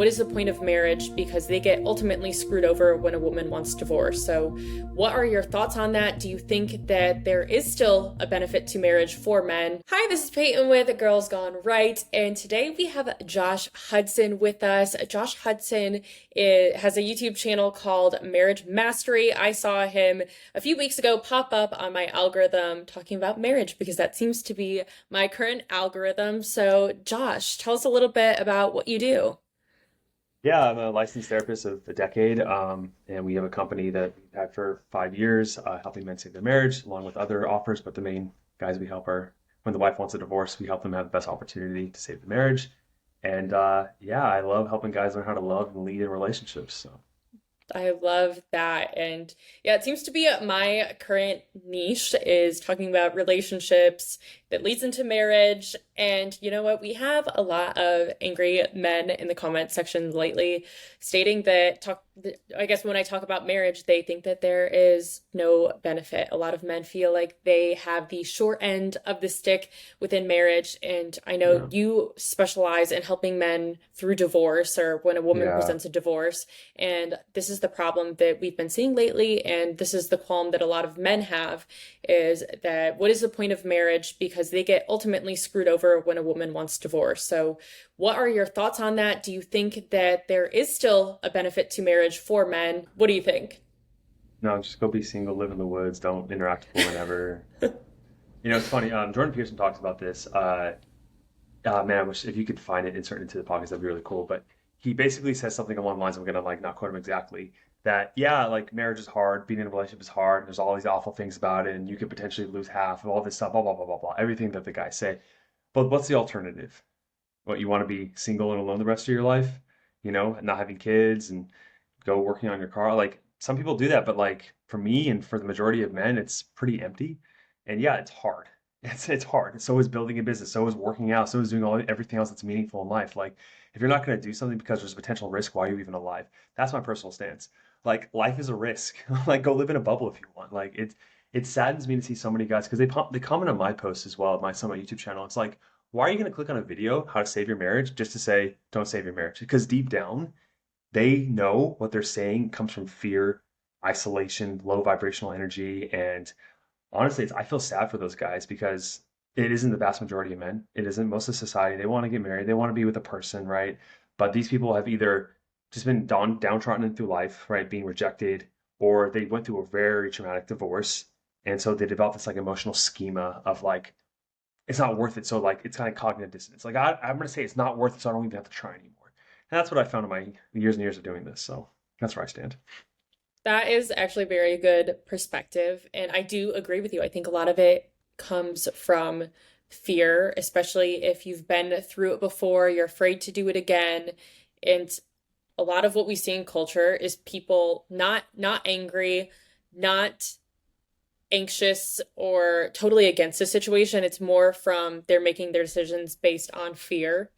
What is the point of marriage? Because they get ultimately screwed over when a woman wants divorce. So, what are your thoughts on that? Do you think that there is still a benefit to marriage for men? Hi, this is Peyton with Girls Gone Right, and today we have Josh Hudson with us. Josh Hudson has a YouTube channel called Marriage Mastery. I saw him a few weeks ago pop up on my algorithm talking about marriage because that seems to be my current algorithm. So, Josh, tell us a little bit about what you do. Yeah, I'm a licensed therapist of a decade, and we have a company that we've had for 5 years, helping men save their marriage, along with other offers. But the main guys we help are when the wife wants a divorce, we help them have the best opportunity to save the marriage. And yeah, I love helping guys learn how to love and lead in relationships. So I love that. And yeah, it seems to be my current niche is talking about relationships that leads into marriage. And you know what? We have a lot of angry men in the comment section lately stating that I guess when I talk about marriage, they think that there is no benefit. A lot of men feel like they have the short end of the stick within marriage. And I know yeah, you specialize in helping men through divorce or when a woman yeah, presents a divorce. And this is the problem that we've been seeing lately. And this is the qualm that a lot of men have is that what is the point of marriage? Because they get ultimately screwed over when a woman wants divorce. So, what are your thoughts on that? Do you think that there is still a benefit to marriage for men? What do you think? no, just go be single, live in the woods, don't interact with women ever. It's funny. Jordan Peterson talks about this. Man, I wish if you could find it, insert it into the podcast, that'd be really cool. But he basically says something along the lines, I'm gonna like not quote him exactly, that yeah, like marriage is hard, being in a relationship is hard, there's all these awful things about it, and you could potentially lose half of all this stuff, blah blah blah blah blah, everything that the guys say. But what's the alternative? What, you want to be single and alone the rest of your life, and not having kids and go working on your car? Like some people do that, but like for me and for the majority of men, it's pretty empty. And yeah, it's hard. It's hard. So is building a business. So is working out. So is doing everything else that's meaningful in life. Like if you're not going to do something because there's a potential risk, why are you even alive? That's my personal stance. Like life is a risk. Like go live in a bubble if you want. Like it saddens me to see so many guys because they comment on my posts as well, my YouTube channel. It's like, why are you going to click on a video how to save your marriage just to say don't save your marriage? Because deep down they know what they're saying comes from fear, isolation, low vibrational energy, and honestly, I feel sad for those guys because it isn't the vast majority of men. It isn't most of society. They want to get married. They want to be with a person, right? But these people have either just been downtrodden through life, right, being rejected, or they went through a very traumatic divorce, and so they developed this like emotional schema of like it's not worth it. So like it's kind of cognitive dissonance. Like I'm gonna say it's not worth it, so I don't even have to try anymore. And that's what I found in my years and years of doing this. So that's where I stand. That is actually a very good perspective. And I do agree with you. I think a lot of it comes from fear, especially if you've been through it before, you're afraid to do it again. And a lot of what we see in culture is people not angry, not anxious or totally against a situation. It's more from they're making their decisions based on fear.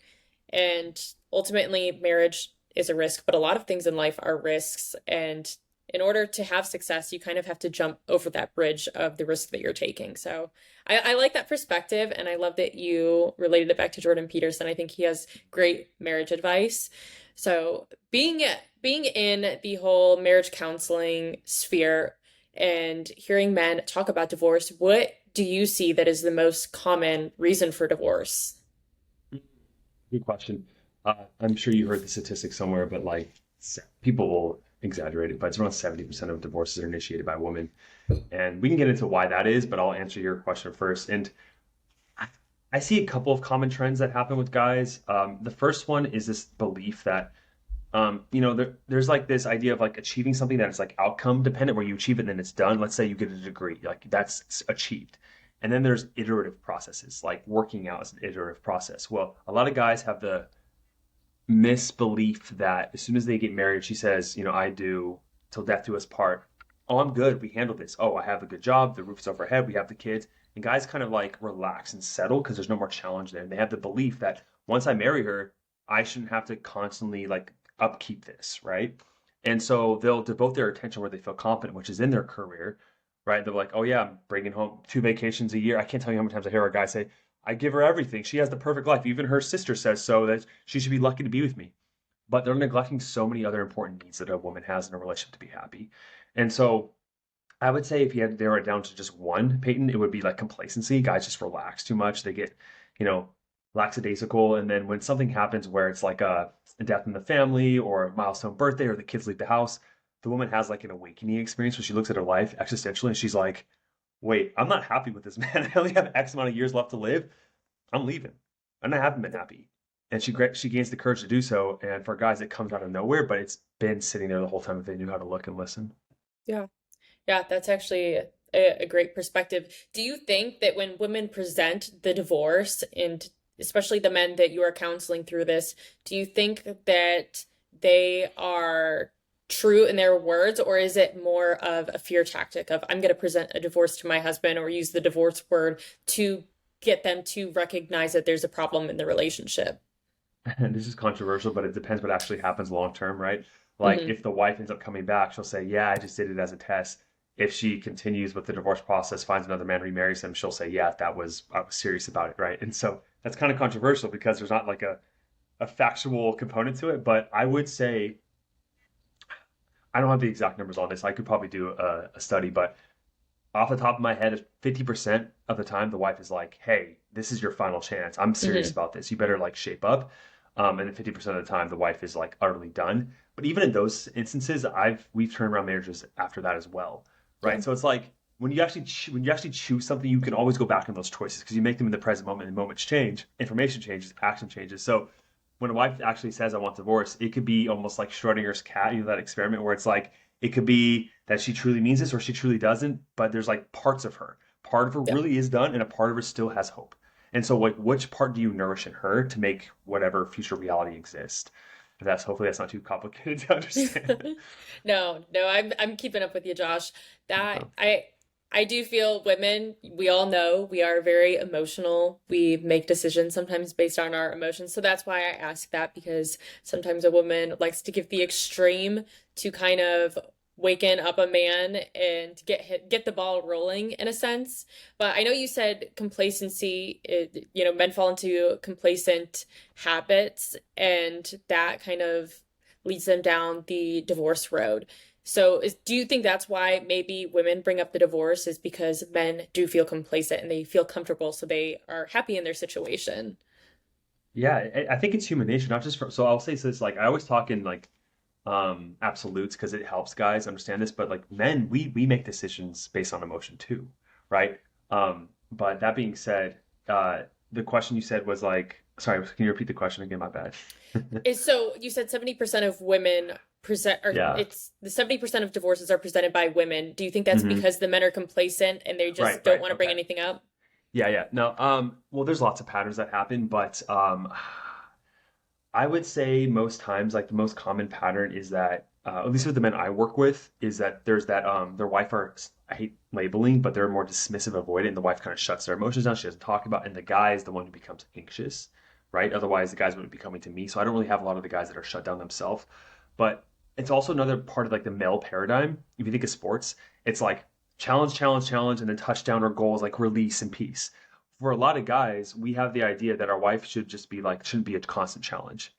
And ultimately, marriage is a risk, but a lot of things in life are risks. And in order to have success, you kind of have to jump over that bridge of the risk that you're taking. So I like that perspective. And I love that you related it back to Jordan Peterson. I think he has great marriage advice. So being in the whole marriage counseling sphere and hearing men talk about divorce, what do you see that is the most common reason for divorce? Good question. I'm sure you heard the statistic somewhere, but like people will exaggerate it, but it's around 70% of divorces are initiated by women. And we can get into why that is, but I'll answer your question first. And I I see a couple of common trends that happen with guys. The first one is this belief that there's like this idea of like achieving something that is like outcome dependent, where you achieve it and then it's done. Let's say you get a degree, like that's achieved. And then there's iterative processes, like working out is an iterative process. Well, a lot of guys have the misbelief that as soon as they get married, she says, I do till death do us part. Oh, I'm good. We handle this. Oh, I have a good job. The roof's overhead. We have the kids. And guys kind of like relax and settle because there's no more challenge there. And they have the belief that once I marry her, I shouldn't have to constantly like upkeep this, right? And so they'll devote their attention where they feel confident, which is in their career, right? They're like, oh yeah, I'm bringing home 2 vacations a year. I can't tell you how many times I hear a guy say, I give her everything. She has the perfect life. Even her sister says so that she should be lucky to be with me. but they're neglecting so many other important needs that a woman has in a relationship to be happy. And so I would say if you had to narrow it down to just one, Peyton, it would be like complacency. Guys just relax too much. They get, you know, lackadaisical. And then when something happens where it's like a death in the family or a milestone birthday or the kids leave the house, the woman has like an awakening experience where she looks at her life existentially and she's like, wait, I'm not happy with this man. I only have X amount of years left to live. I'm leaving. And I haven't been happy. And she gains the courage to do so. And for guys, it comes out of nowhere, but it's been sitting there the whole time if they knew how to look and listen. Yeah. Yeah, that's actually a great perspective. Do you think that when women present the divorce, and especially the men that you are counseling through this, do you think that they are true in their words, or is it more of a fear tactic of I'm going to present a divorce to my husband or use the divorce word to get them to recognize that there's a problem in the relationship? And this is controversial, but it depends what actually happens long term, right? Like Hmm. if the wife ends up coming back, she'll say, "Yeah, I just did it as a test." If she continues with the divorce process, finds another man, remarries him, she'll say, "Yeah, I was serious about it," right? And so that's kind of controversial because there's not like a factual component to it. But I would say I don't have the exact numbers on this. I could probably do a study, but off the top of my head, 50% of the time the wife is like, "Hey, this is your final chance. I'm serious Hmm. about this. You better like shape up." And then 50% of the time the wife is like utterly done. But even in those instances, we've turned around marriages after that as well, Yeah. right? So it's like when you actually choose something, you can always go back on those choices because you make them in the present moment, and moments change, information changes, action changes. So when a wife actually says, "I want divorce," it could be almost like Schrodinger's cat, that experiment where it's like it could be that she truly means this or she truly doesn't, but there's like parts of her. Part of her Yeah. really is done, and a part of her still has hope. And so, like, which part do you nourish in her to make whatever future reality exist? If that's hopefully that's not too complicated to understand. No, no, I'm keeping up with you, Josh. That Okay. I do feel women, we all know we are very emotional. We make decisions sometimes based on our emotions. So that's why I ask that, because sometimes a woman likes to give the extreme to kind of waken up a man and get the ball rolling in a sense. But I know you said complacency, men fall into complacent habits, and that kind of leads them down the divorce road. So, do you think that's why maybe women bring up the divorce is because men do feel complacent and they feel comfortable, so they are happy in their situation? Yeah, I think it's human nature, not just for. So I'll say this: like I always talk in like absolutes because it helps guys understand this, but like men, we make decisions based on emotion too, right? But that being said, the question you said was like, sorry, can you repeat the question again? My bad. Is so you said 70% of women present, or Yeah. it's the 70% of divorces are presented by women. Do you think that's Hmm. because the men are complacent and they Right, just don't right. want to bring Okay. anything up? Yeah, yeah. No, well, there's lots of patterns that happen, but I would say most times, like the most common pattern is that, at least with the men I work with, is that there's that their wife are, I hate labeling, but they're more dismissive, avoidant, and the wife kind of shuts their emotions down. She doesn't talk about, and the guy is the one who becomes anxious, right? Otherwise, the guys wouldn't be coming to me. So I don't really have a lot of the guys that are shut down themselves. But it's also another part of like the male paradigm. If you think of sports, it's like challenge, challenge, challenge, and then touchdown or goals like release and peace. For a lot of guys, we have the idea that our wife should just be like, shouldn't be a constant challenge.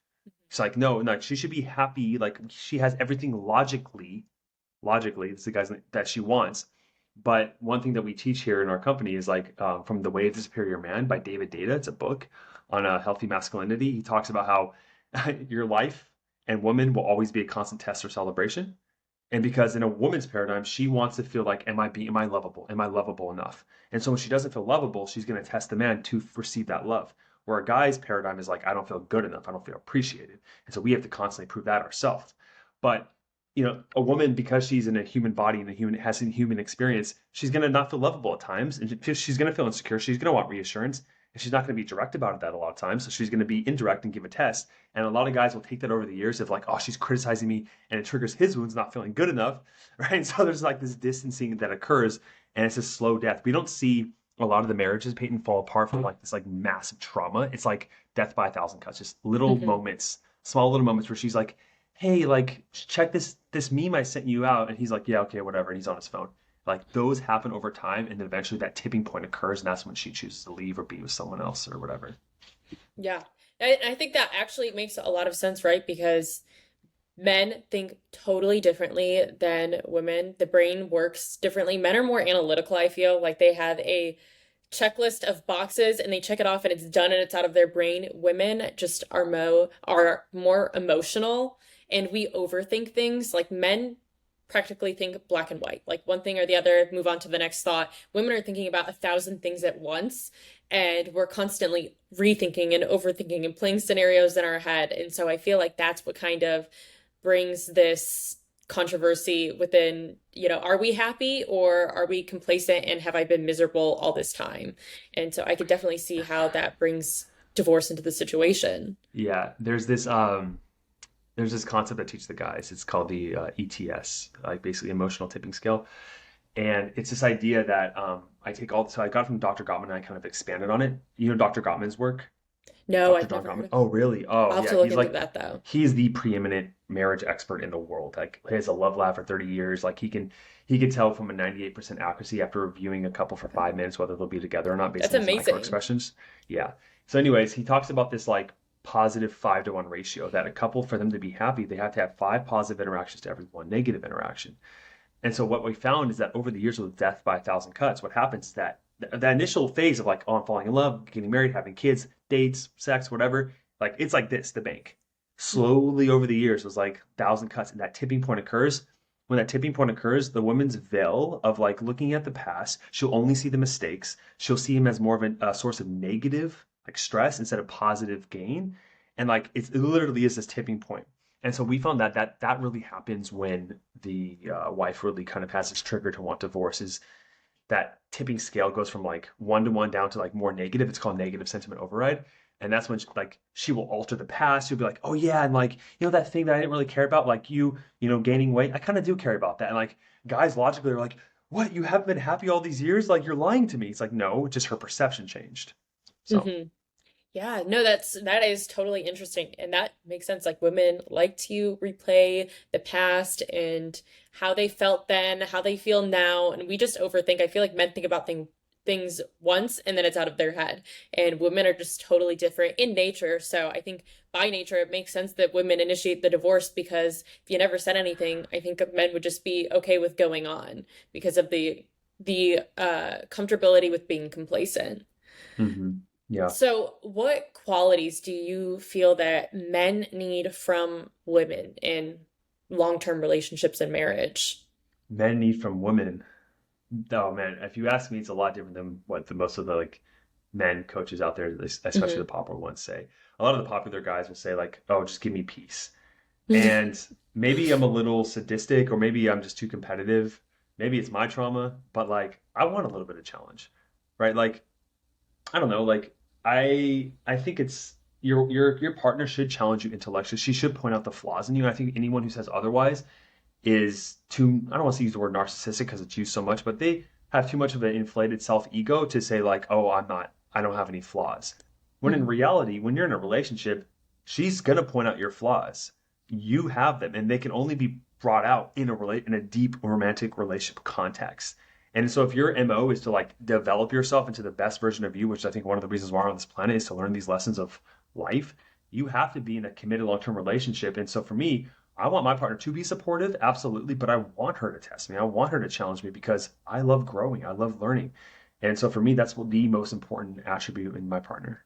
She's like, no, no, she should be happy. Like she has everything logically, this is the guys that she wants. But one thing that we teach here in our company is like from The Way of the Superior Man by David Data. It's a book on healthy masculinity. He talks about how your life and woman will always be a constant test or celebration. And because in a woman's paradigm, she wants to feel like, am I lovable? Am I lovable enough? And so when she doesn't feel lovable, she's going to test the man to receive that love. Where a guy's paradigm is like, I don't feel good enough. I don't feel appreciated. And so we have to constantly prove that ourselves. But a woman, because she's in a human body and has a human experience, she's gonna not feel lovable at times, and she's gonna feel insecure. She's gonna want reassurance, and she's not gonna be direct about it that a lot of times. So she's gonna be indirect and give a test. And a lot of guys will take that over the years of like, oh, she's criticizing me, and it triggers his wounds, not feeling good enough, right? And so there's like this distancing that occurs, and it's a slow death. We don't see a lot of the marriages, Peyton, fall apart from like this like massive trauma. It's like death by a thousand cuts, just little Hmm. moments, small little moments where she's like, hey, like check this meme I sent you out, and he's like, yeah, okay, whatever, and he's on his phone. Like those happen over time, and then eventually that tipping point occurs, and that's when she chooses to leave or be with someone else or whatever. Yeah. I think that actually makes a lot of sense, right? Because men think totally differently than women. The brain works differently. Men are more analytical, I feel like they have a checklist of boxes and they check it off and it's done and it's out of their brain. Women just are more emotional and we overthink things. Like men practically think black and white, like one thing or the other, move on to the next thought. Women are thinking about 1,000 things at once, and we're constantly rethinking and overthinking and playing scenarios in our head. And so I feel like that's what kind of brings this controversy within, are we happy or are we complacent and have I been miserable all this time? And so I could definitely see how that brings divorce into the situation. Yeah, there's this concept I teach the guys. It's called the ETS, like basically emotional tipping scale. And it's this idea that so I got it from Dr. Gottman and I kind of expanded on it. You know Dr. Gottman's work? No, Dr. I've John never heard Gottman. of. Oh, really? Oh, I'll have yeah. to look into that though. He's the preeminent marriage expert in the world. Like he has a love lab for 30 years. Like he can tell from a 98% accuracy after reviewing a couple for 5 minutes whether they'll be together or not based That's on his micro amazing. expressions. Yeah. So, anyways, he talks about this like positive 5-to-1 ratio that a couple for them to be happy, they have to have 5 positive interactions to every 1 negative interaction. And so what we found is that over the years with death by 1,000 cuts, what happens is that that initial phase of like, oh, I'm falling in love, getting married, having kids, dates, sex, whatever, like it's like this, the bank. Mhm. Slowly over the years was like 1,000 cuts, and that tipping point occurs. When that tipping point occurs, the woman's veil of like looking at the past, she'll only see the mistakes. She'll see him as more of a source of negative, like stress instead of positive gain. And like it literally is this tipping point. And so we found that really happens when the wife really kind of has this trigger to want divorce. Is that tipping scale goes from like 1-to-1 down to like more negative. It's called negative sentiment override. And that's when she will alter the past. She'll be like, oh yeah, and like that thing that I didn't really care about, like gaining weight. I kind of do care about that. And like guys logically are like, what? You haven't been happy all these years? Like you're lying to me. It's like no, just her perception changed. So Mhm. Yeah, no, that is totally interesting. And that makes sense. Like women like to replay the past and how they felt then, how they feel now, and we just overthink. I feel like men think about things once and then it's out of their head. And women are just totally different in nature. So I think by nature it makes sense that women initiate the divorce because if you never said anything, I think men would just be okay with going on because of the comfortability with being complacent. yeah, So, what qualities do you feel that men need from women in long-term relationships and marriage? men need from women. Oh man, if you ask me, it's a lot different than what the most of the like men coaches out there, especially Hmm. the popular ones, say. A lot of the popular guys will say like, "Oh, just give me peace." And maybe I'm a little sadistic, or maybe I'm just too competitive. Maybe it's my trauma, but like I want a little bit of challenge, right? Like I don't know, like I think it's your partner should challenge you intellectually. She should point out the flaws in you. I think anyone who says otherwise is too, I don't want to use the word narcissistic because it's used so much, but they have too much of an inflated self ego to say, like, oh, I don't have any flaws. When in Hmm. reality, when you're in a relationship, she's going to point out your flaws. You have them, and they can only be brought out in a deep romantic relationship context. And so if your MO is to like develop yourself into the best version of you, which I think one of the reasons why we're on this planet is to learn these lessons of life, you have to be in a committed long-term relationship. And so for me, I want my partner to be supportive, absolutely, but I want her to test me. I want her to challenge me because I love growing. I love learning. And so for me, that's what the most important attribute in my partner.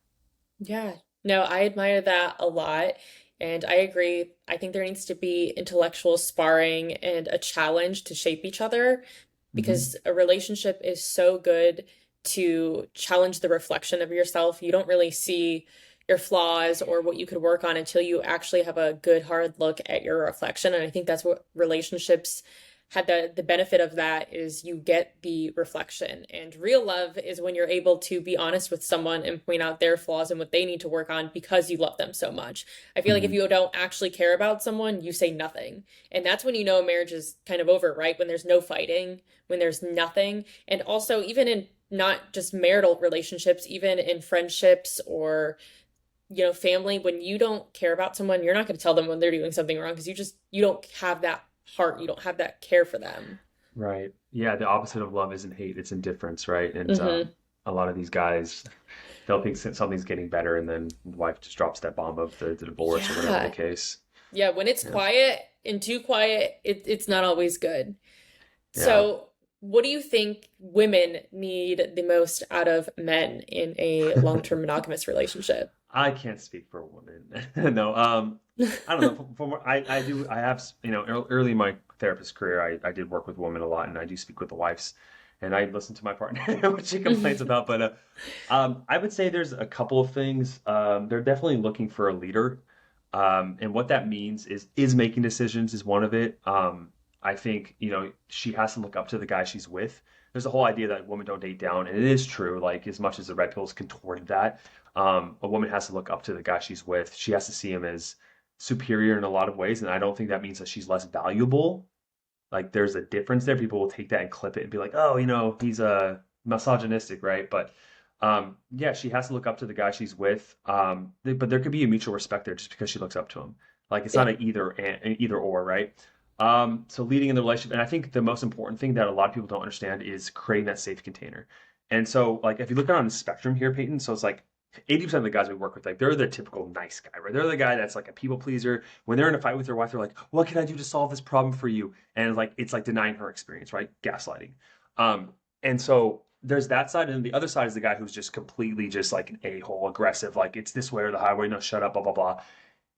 Yeah. No, I admire that a lot. And I agree. I think there needs to be intellectual sparring and a challenge to shape each other Hmm. because a relationship is so good to challenge the reflection of yourself. You don't really see your flaws or what you could work on until you actually have a good hard look at your reflection. And I think that's what relationships had the benefit of that is you get the reflection. And real love is when you're able to be honest with someone and point out their flaws and what they need to work on because you love them so much. I feel like if Hmm. you don't actually care about someone, you say nothing. And that's when you know a marriage is kind of over, right? When there's no fighting, when there's nothing. And also even in not just marital relationships, even in friendships or family, when you don't care about someone, you're not going to tell them when they're doing something wrong because you don't have that heart, you don't have that care for them. Right. Yeah, the opposite of love isn't hate, it's indifference, right? And Hmm. a lot of these guys, They'll think something's getting better, and then the wife just drops that bomb of the divorce or whatever the Yeah. case. Yeah, when it's Yeah. quiet and too quiet, it's not always good. Yeah. So, what do you think women need the most out of men in a long-term monogamous relationship? I can't speak for a woman. No, I don't know. I have, early in my therapist career, I did work with women a lot, and I do speak with the wives, and I listen to my partner what she complains about. But I would say there's a couple of things. They're definitely looking for a leader, and what that means is making decisions is one of it. I think she has to look up to the guy she's with. There's a whole idea that women don't date down, and it is true. Like as much as the red pills contorted that, a woman has to look up to the guy she's with. She has to see him as superior in a lot of ways, and I don't think that means that she's less valuable. Like there's a difference there. People will take that and clip it and be like, oh, he's misogynistic, right? But yeah, she has to look up to the guy she's with. But there could be a mutual respect there just because she looks up to him. Like it's not Yeah. an either or, right? So leading in the relationship, and I think the most important thing that a lot of people don't understand is creating that safe container. And so, like, if you look at it on the spectrum here, Peyton, so it's like 80% of the guys we work with, like, they're the typical nice guy, right? They're the guy that's like a people pleaser. When they're in a fight with their wife, they're like, "What can I do to solve this problem for you?" And it's like denying her experience, right? Gaslighting. And so there's that side, and the other side is the guy who's just completely just like an a-hole, aggressive, like it's this way or the highway, no, shut up, blah blah blah.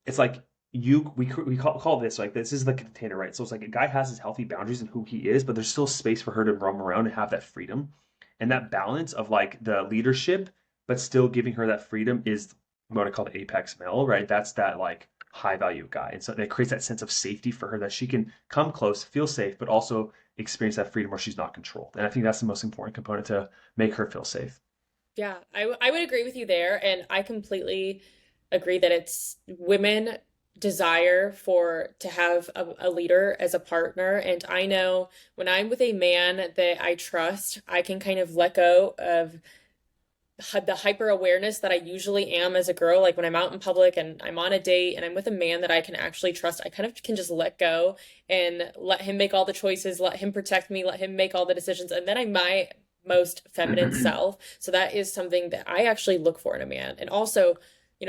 It's like we call this like this is the container, right? So it's like a guy has his healthy boundaries and who he is, but there's still space for her to roam around and have that freedom. And that balance of like the leadership, but still giving her that freedom is what I call the apex male, right? That's that like high value guy. And so that creates that sense of safety for her that she can come close, feel safe, but also experience that freedom where she's not controlled. And I think that's the most important component to make her feel safe. Yeah, I would agree with you there, and I completely agree that it's women desire for to have a leader as a partner. And I know when I'm with a man that I trust, I can kind of let go of the hyper awareness that I usually am as a girl. Like when I'm out in public and I'm on a date and I'm with a man that I can actually trust, I kind of can just let go and let him make all the choices, let him protect me, let him make all the decisions. And then I'm my most feminine self. So that is something that I actually look for in a man. And also,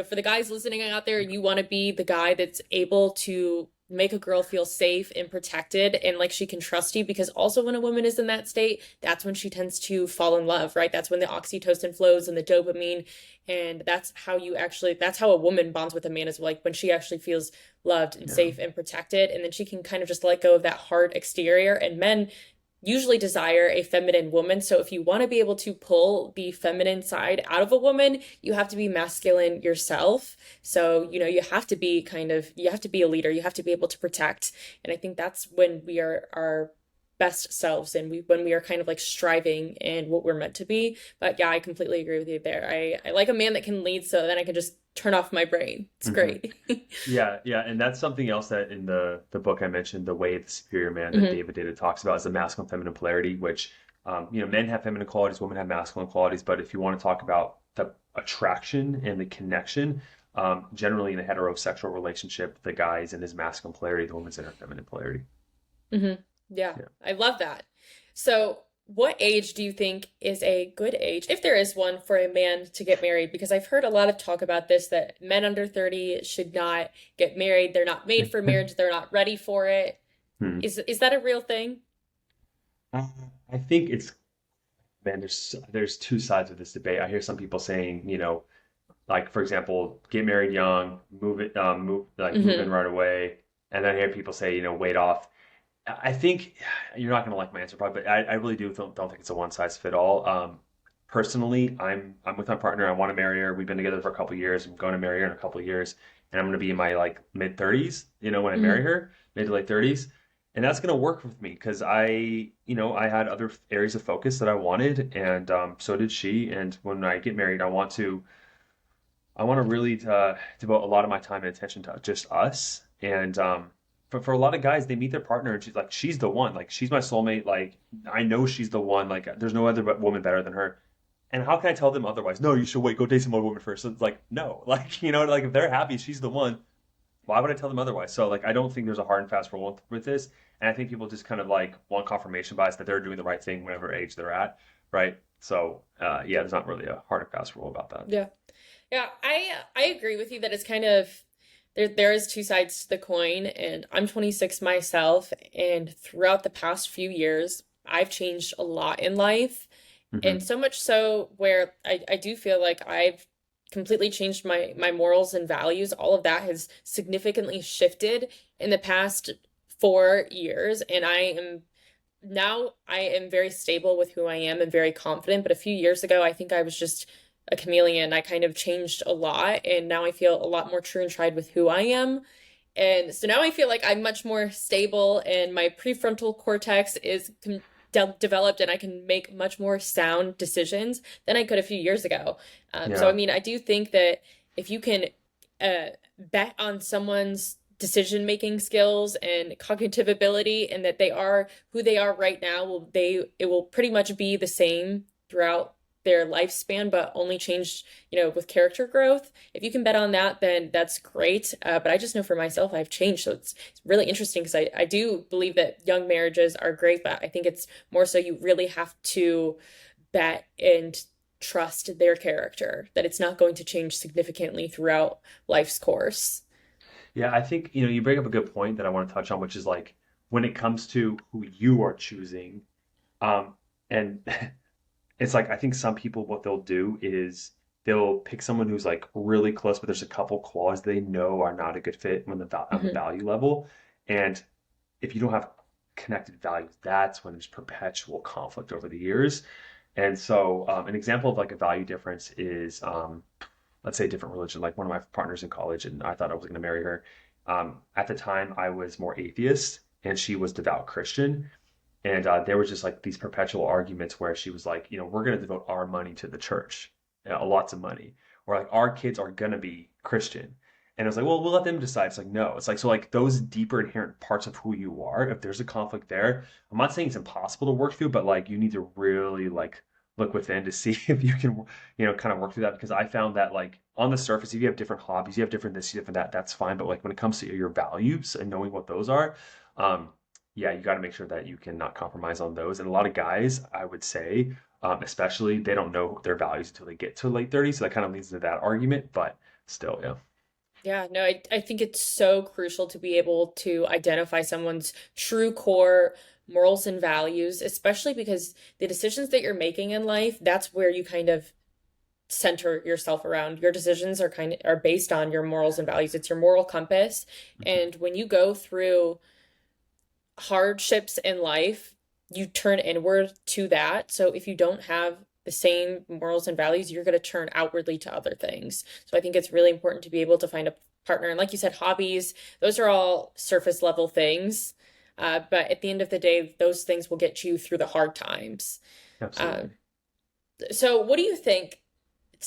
for the guys listening out there, you want to be the guy that's able to make a girl feel safe and protected and like she can trust you, because also when a woman is in that state, that's when she tends to fall in love, right? That's when the oxytocin flows and the dopamine, and that's how a woman bonds with a man, is like when she actually feels loved and Yeah. safe and protected, and then she can kind of just let go of that hard exterior. And men usually desire a feminine woman. So if you want to be able to pull the feminine side out of a woman, you have to be masculine yourself. So, you have to be a leader. You have to be able to protect. And I think that's when we are our best selves, and when we are kind of like striving in what we're meant to be. But yeah, I completely agree with you there. I like a man that can lead, so then I can just turn off my brain. It's hmm great. Yeah, yeah, and that's something else that in the book I mentioned, The Way of the Superior Man that Hmm. David Data talks about is the masculine feminine polarity, which men have feminine qualities, women have masculine qualities, but if you want to talk about the attraction and the connection, generally in a heterosexual relationship, the guy is in his masculine polarity, the woman's in her feminine polarity. Hmm. Yeah, Yeah. I love that. So, what age do you think is a good age, if there is one, for a man to get married? Because I've heard a lot of talk about this, that men under 30 should not get married. They're not made for marriage. They're not ready for it. Hmm. Is that a real thing? Uh, I think it's man, there's two sides of this debate. I hear some people saying, like for example, get married young, move in Hmm. right away, and then I hear people say, wait off. I think you're not going to like my answer probably, but I really don't think it's a one size fit all. Personally, I'm with my partner. I want to marry her. We've been together for a couple of years. I'm going to marry her in a couple of years, and I'm going to be in my like mid 30s. When I marry Hmm. her, mid to late 30s, and that's going to work with me because I had other areas of focus that I wanted, and so did she. And when I get married, I want to really devote a lot of my time and attention to just us. And for a lot of guys, they meet their partner and she's the one. Like she's my soulmate. Like I know she's the one. Like there's no other woman better than her. And how can I tell them otherwise? No, you should wait. Go date some other woman first. So it's like no, like like if they're happy, she's the one. Why would I tell them otherwise? So like I don't think there's a hard and fast rule with this. And I think people just kind of like want confirmation bias that they're doing the right thing whatever age they're at, right? So yeah, there's not really a hard and fast rule about that. Yeah. Yeah, I agree with you that it's kind of there is two sides to the coin, and I'm 26 myself, and throughout the past few years, I've changed a lot in life, and Hmm. so much so where I do feel like I've completely changed my morals and values. All of that has significantly shifted in the past 4 years, and I am very stable with who I am and very confident. But a few years ago, I think I was just a chameleon. I kind of changed a lot, and now I feel a lot more true and tried with who I am. And so now I feel like I'm much more stable, and my prefrontal cortex is developed, and I can make much more sound decisions than I could a few years ago. So, I Yeah. mean, I do think that if you can bet on someone's decision making skills and cognitive ability, and that they are who they are right now, it will pretty much be the same throughout their lifespan, but only change, with character growth. If you can bet on that, then that's great. But I just know for myself, I've changed. So it's really interesting because I do believe that young marriages are great, but I think it's more so you really have to bet and trust their character, that it's not going to change significantly throughout life's course. Yeah, I think, you bring up a good point that I want to touch on, which is like when it comes to who you are choosing, and it's like I think some people what they'll do is they'll pick someone who's like really close, but there's a couple qualities they know are not a good fit on the Hmm. value level. And if you don't have connected values, that's when there's perpetual conflict over the years. And so, an example of like a value difference is, let's say, a different religion. Like one of my partners in college, and I thought I was going to marry her. At the time, I was more atheist, and she was devout Christian. And there was just like these perpetual arguments where she was like, we're going to devote our money to the church, lots of money, or like our kids are going to be Christian. And I was like, well, we'll let them decide. It's like, no, it's like, so like those deeper inherent parts of who you are, if there's a conflict there, I'm not saying it's impossible to work through, but like you need to really like look within to see if you can, kind of work through that. Because I found that like on the surface, if you have different hobbies, you have different this, different that, that's fine. But like when it comes to your values and knowing what those are, um, yeah, you got to make sure that you cannot compromise on those. And a lot of guys, I would say, especially, they don't know their values until they get to late 30s. So that kind of leads to that argument. But still, yeah. Yeah, no, I think it's so crucial to be able to identify someone's true core morals and values, especially because the decisions that you're making in life, that's where you kind of center yourself around. Your decisions are based on your morals and values. It's your moral compass. Mhm. And when you go through hardships in life, you turn inward to that. So if you don't have the same morals and values, you're going to turn outwardly to other things. So I think it's really important to be able to find a partner. And like you said, hobbies, those are all surface level things. But at the end of the day, those things will get you through the hard times. Um, Absolutely. so what do you think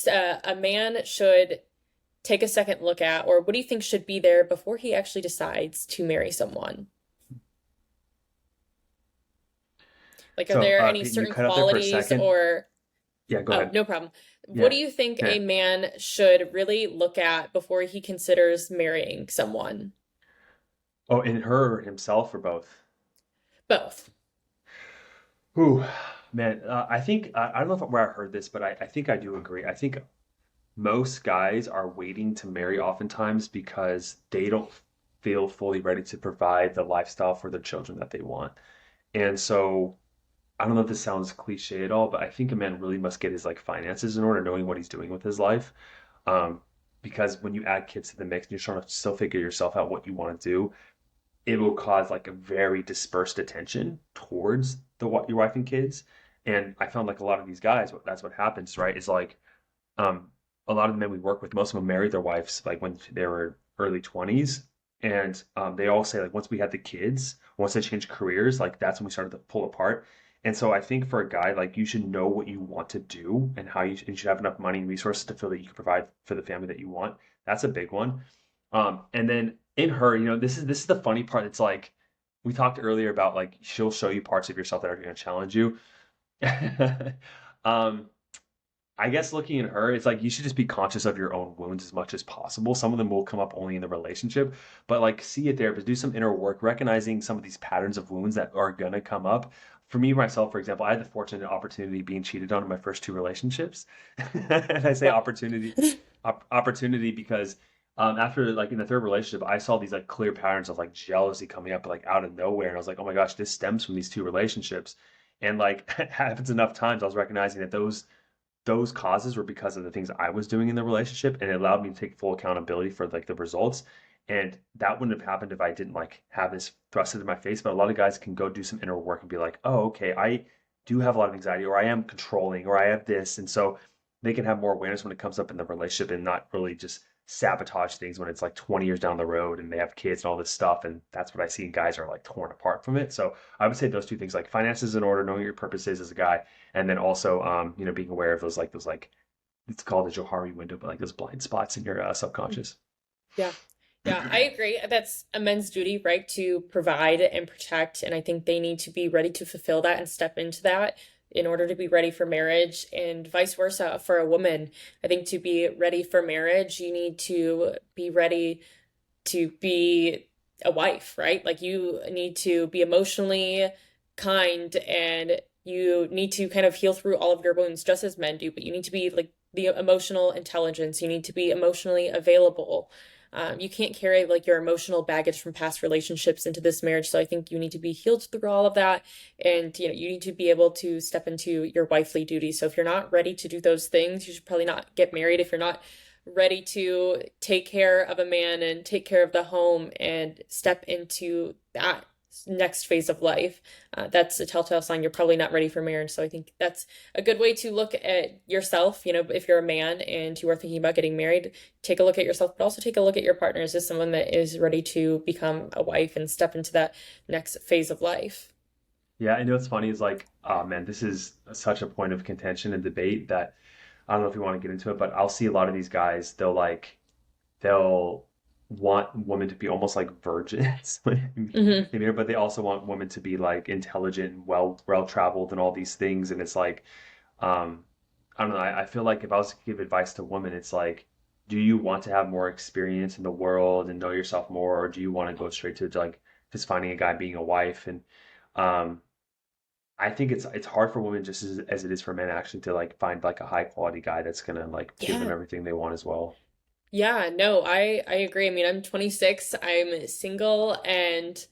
a man should take a second look at, or what do you think should be there before he actually decides to marry someone? Like, are So there any you certain cut out there for a qualities second. or, Yeah, go oh, ahead. no problem. What Yeah. do you think Yeah. a man should really look at before he considers marrying someone? Oh, in her or himself or both? Both. Ooh, man. I think, I don't know where I heard this, but I think I do agree. I think most guys are waiting to marry oftentimes because they don't feel fully ready to provide the lifestyle for their children that they want. And so I don't know if this sounds cliche at all, but I think a man really must get his like finances in order, knowing what he's doing with his life. Um, because when you add kids to the mix and you're trying to still figure yourself out what you want to do, it will cause like a very dispersed attention towards your wife and kids. And I found like a lot of these guys, that's what happens, right? Is like um, a lot of the men we work with, most of them married their wives like when they were early 20s. And they all say like once we had the kids, once they changed careers, like that's when we started to pull apart. And so I think for a guy, like you should know what you want to do and how you should have enough money and resources to feel that you can provide for the family that you want. That's a big one. And then in her, this is the funny part. It's like we talked earlier about like she'll show you parts of yourself that are going to challenge you. um, I guess looking at her, it's like you should just be conscious of your own wounds as much as possible. Some of them will come up only in the relationship, but like see a therapist, do some inner work, recognizing some of these patterns of wounds that are gonna come up for me myself, for example, I had the fortunate opportunity being cheated on in my first two relationships. And I say Well, opportunity because after like in the third relationship, I saw these like clear patterns of like jealousy coming up like out of nowhere, and I was like, oh my gosh, this stems from these two relationships. And like it happens enough times, I was recognizing that those causes were because of the things I was doing in the relationship, and it allowed me to take full accountability for like the results. And that wouldn't have happened if I didn't like have this thrust into my face. But a lot of guys can go do some inner work and be like, oh, okay, I do have a lot of anxiety, or I am controlling, or I have this. And so they can have more awareness when it comes up in the relationship and not really just sabotage things when it's like 20 years down the road and they have kids and all this stuff. And that's what I see guys are like torn apart from it. So I would say those two things, like finances in order, knowing what your purpose is as a guy, and then also being aware of those like it's called the Johari window, but like those blind spots in your subconscious. yeah. Yeah, I agree. That's a men's duty, right? To provide and protect. And I think they need to be ready to fulfill that and step into that in order to be ready for marriage, and vice versa for a woman. I think to be ready for marriage, you need to be ready to be a wife, right? Like you need to be emotionally kind, and you need to kind of heal through all of your wounds just as men do, but you need to be like the emotional intelligence. You need to be emotionally available. You can't carry like your emotional baggage from past relationships into this marriage. So I think you need to be healed through all of that. And, you need to be able to step into your wifely duties. So if you're not ready to do those things, you should probably not get married. If you're not ready to take care of a man and take care of the home and step into that next phase of life, that's a telltale sign you're probably not ready for marriage. So I think that's a good way to look at yourself. If you're a man and you are thinking about getting married, take a look at yourself, but also take a look at your partner. Is this someone that is ready to become a wife and step into that next phase of life? Yeah, I know what's funny is like, oh man, this is such a point of contention and debate that I don't know if you want to get into it, but I'll see a lot of these guys, they'll want women to be almost like virgins when Hmm. they marry, but they also want women to be like intelligent and well traveled and all these things. And it's like, um, I don't know. I feel like if I was to give advice to women, it's like, do you want to have more experience in the world and know yourself more, or do you want to go straight to like just finding a guy being a wife? And um, I think it's hard for women just as it is for men actually to like find like a high quality guy that's gonna like give them Yeah. everything they want as well. Yeah, no, I agree. I mean, I'm 26, I'm single, and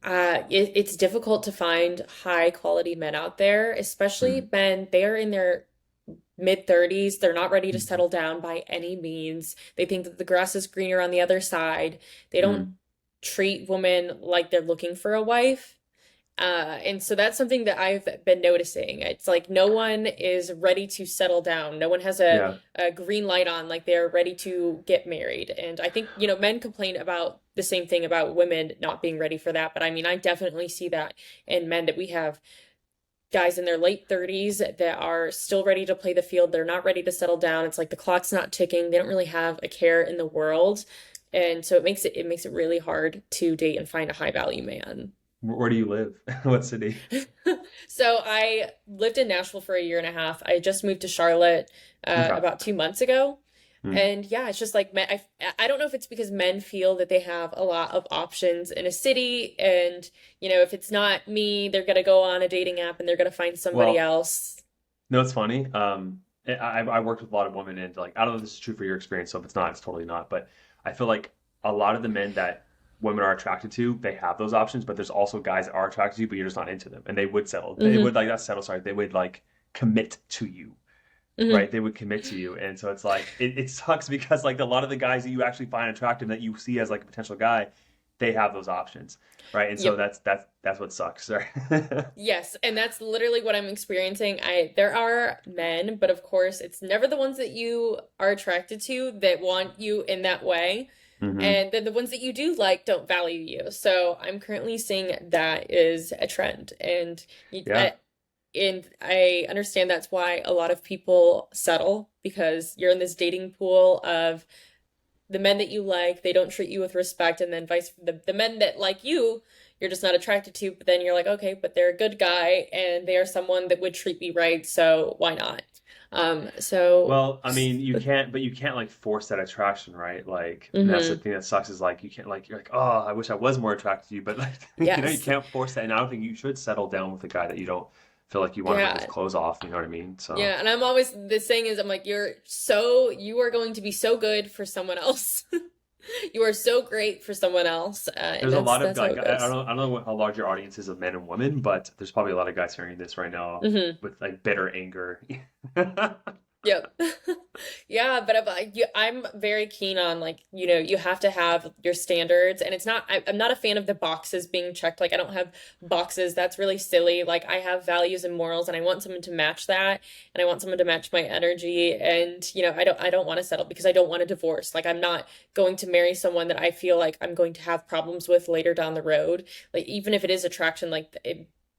it's difficult to find high quality men out there, especially Mm, men. They are in their mid 30s. They're not ready to mm, settle down by any means. They think that the grass is greener on the other side. They don't mm. treat women like they're looking for a wife. And so that's something that I've been noticing. It's like no one is ready to settle down. No one has Yeah. a green light on, like they're ready to get married. And I think, men complain about the same thing about women not being ready for that. But I mean, I definitely see that in men, that we have guys in their late 30s that are still ready to play the field. They're not ready to settle down. It's like the clock's not ticking. They don't really have a care in the world. And so it makes it really hard to date and find a high value man. Where do you live? What city? So I lived in Nashville for a year and a half. I just moved to Charlotte Okay. about 2 months ago. Mm. And yeah, it's just like men, I don't know if it's because men feel that they have a lot of options in a city, and if it's not me, they're gonna go on a dating app and they're gonna find somebody Well, else. no, it's funny. I worked with a lot of women, and like I don't know if this is true for your experience. So if it's not, it's totally not. But I feel like a lot of the men that women are attracted to, they have those options. But there's also guys that are attracted to you, but you're just not into them, and they would settle. They Hmm. would like not settle. Sorry, they would like commit to you, Hmm. right? They would commit to you, and so it's like it sucks because like a lot of the guys that you actually find attractive that you see as like a potential guy, they have those options, right? And so Yep. that's what sucks, right? Yes, and that's literally what I'm experiencing. There are men, but of course, it's never the ones that you are attracted to that want you in that way. Hmm. And then the ones that you do like don't value you. So I'm currently seeing that is a trend. Yeah. And I understand that's why a lot of people settle, because you're in this dating pool of the men that you like, they don't treat you with respect, and then the men that like you're just not attracted to, but then you're like, okay, but they're a good guy and they are someone that would treat me right, so why not? So, Well, I mean, you can't, but you can't like force that attraction, right? Like, and that's the mhm. thing that sucks is like you can't like you're like, oh, I wish I was more attracted to you, but like, you Yes. can't force that. And I don't think you should settle down with a guy that you don't feel like you want to rip his Yeah. clothes off. You know what I mean? So Yeah. And I'm always, the saying is, I'm like, you are going to be so good for someone else. You are so great for someone else. And there's a lot of that's how like it goes. I don't know how large your audience is of men and women, but there's probably a lot of guys hearing this right now Hmm. with like bitter anger. Yep. Yeah, but I'm very keen on like, you have to have your standards, and I'm not a fan of the boxes being checked. Like I don't have boxes. That's really silly. Like I have values and morals, and I want someone to match that, and I want someone to match my energy. And, I don't want to settle because I don't want a divorce. Like I'm not going to marry someone that I feel like I'm going to have problems with later down the road. Like even if it is attraction, like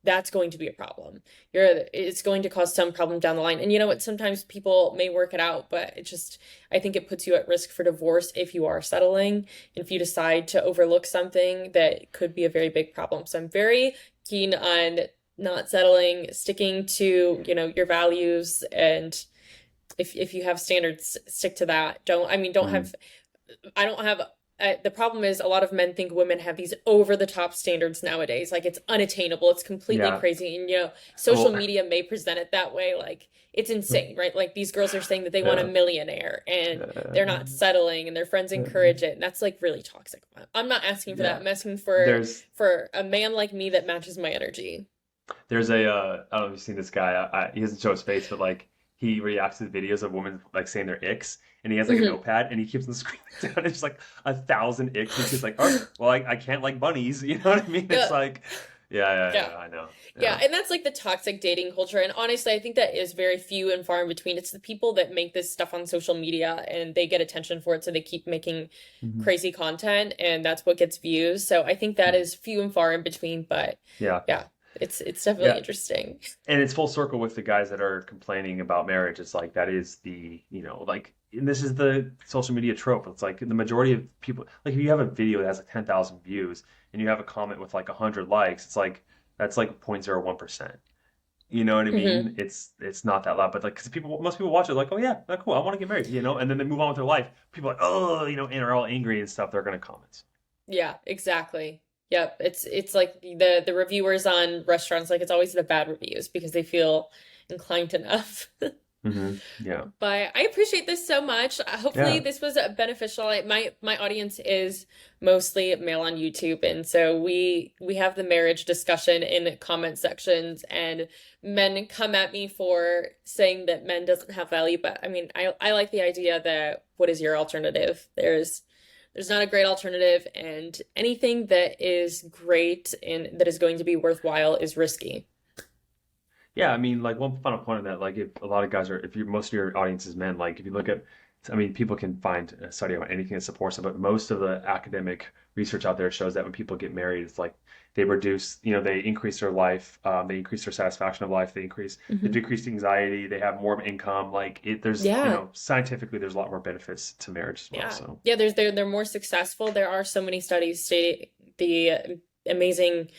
that's going to be a problem. It's going to cause some problem down the line. And you know what? Sometimes people may work it out, but I think it puts you at risk for divorce if you are settling and if you decide to overlook something that could be a very big problem. So I'm very keen on not settling, sticking to, your values. And if you have standards, stick to that. Mhm. I don't have the problem is a lot of men think women have these over the top standards nowadays. Like it's unattainable. It's completely Yeah. crazy. And, social Well, media may present it that way. Like it's insane, right? Like these girls are saying that they want a yeah. millionaire and they're not Uh, settling and their friends encourage it. And that's like really toxic. I'm not asking for that. yeah. I'm asking There's for a man like me that matches my energy. There's a I don't know if you've seen this guy. He doesn't show his face, but like he reacts to videos of women like saying their icks, and he has like a Hmm. notepad, and he keeps them screaming down. It's just like 1,000 icks. He's just like, oh, well, I can't like bunnies. You know what I mean? It's Yeah. like, yeah, yeah, Yeah. yeah. I know. Yeah, Yeah. and that's like the toxic dating culture. And honestly, I think that is very few and far in between. It's the people that make this stuff on social media and they get attention for it, so they keep making Mhm. crazy content, and that's what gets views. So I think that is few and far in between, but Yeah. yeah, it's definitely Yeah. interesting. And it's full circle with the guys that are complaining about marriage. It's like that is the, like, and this is the social media trope. It's like the majority of people, like if you have a video that has like 10,000 views and you have a comment with like 100 likes, it's like that's like 0.01%. You know what I Hmm. mean? It's not that loud, but like because most people watch it like, oh yeah, that's cool. I want to get married, and then they move on with their life. People are like, oh, and are all angry and stuff. They're gonna comment. Yeah, exactly. Yep. It's like the reviewers on restaurants, like it's always the bad reviews because they feel inclined enough. Yeah. But I appreciate this so much. Hopefully, Yeah. this was beneficial. My audience is mostly male on YouTube, and so we have the marriage discussion in comment sections, and men come at me for saying that men doesn't have value. But I mean, I like the idea that what is your alternative? There's not a great alternative, and anything that is great and that is going to be worthwhile is risky. Yeah, I mean, like one final point on that, like if a lot of guys are, if you most of your audience is men, like if you look at, I mean, people can find a study on anything that supports it, but most of the academic research out there shows that when people get married, it's like they reduce, they increase their life, they increase their satisfaction of life, they Hmm. decrease anxiety, they have more income. Like there's, Yeah. scientifically, there's a lot more benefits to marriage as well. Yeah. So Yeah, they're more successful. There are so many studies stating the amazing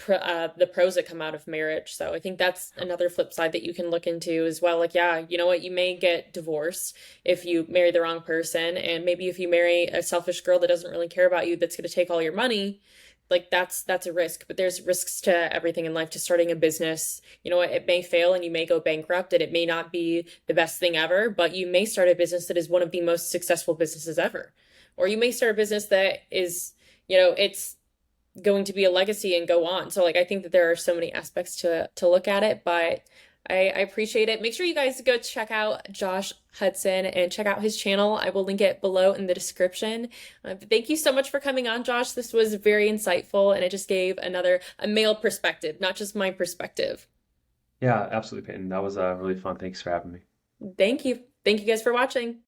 the pros that come out of marriage. So I think that's another flip side that you can look into as well. Like, yeah, you know what? You may get divorced if you marry the wrong person, and maybe if you marry a selfish girl that doesn't really care about you, that's going to take all your money. Like that's a risk, but there's risks to everything in life, to starting a business. You know what? It may fail and you may go bankrupt and it may not be the best thing ever, but you may start a business that is one of the most successful businesses ever. Or you may start a business that is, it's going to be a legacy and go on. So like I think that there are so many aspects to look at it, but I appreciate it. Make sure you guys go check out Josh Hudson and check out his channel. I will link it below in the description. Thank you so much for coming on, Josh. This was very insightful and it just gave a male perspective, not just my perspective. yeah, absolutely, Peyton. That was really fun. Thanks for having me. Thank you. Thank you guys for watching.